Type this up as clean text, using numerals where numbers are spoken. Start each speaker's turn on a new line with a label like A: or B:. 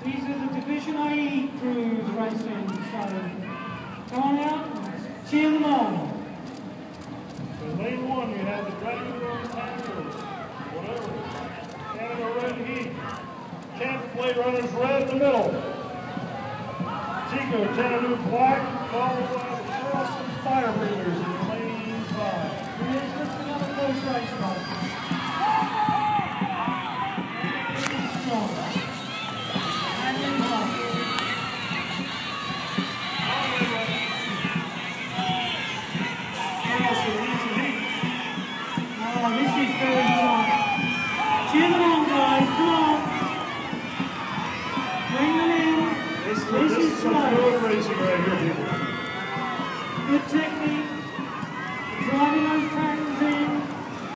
A: These are the Division IE crews racing, so come on out, cheer them on.
B: In lane 1, we have the Dragon Room Tigers, whatever, Canada Red Heat. Champ plate runners red in the middle. Chico, Tanadu black, followed by the Charleston Fire Breathers in lane 5.
A: Here's another close race, folks.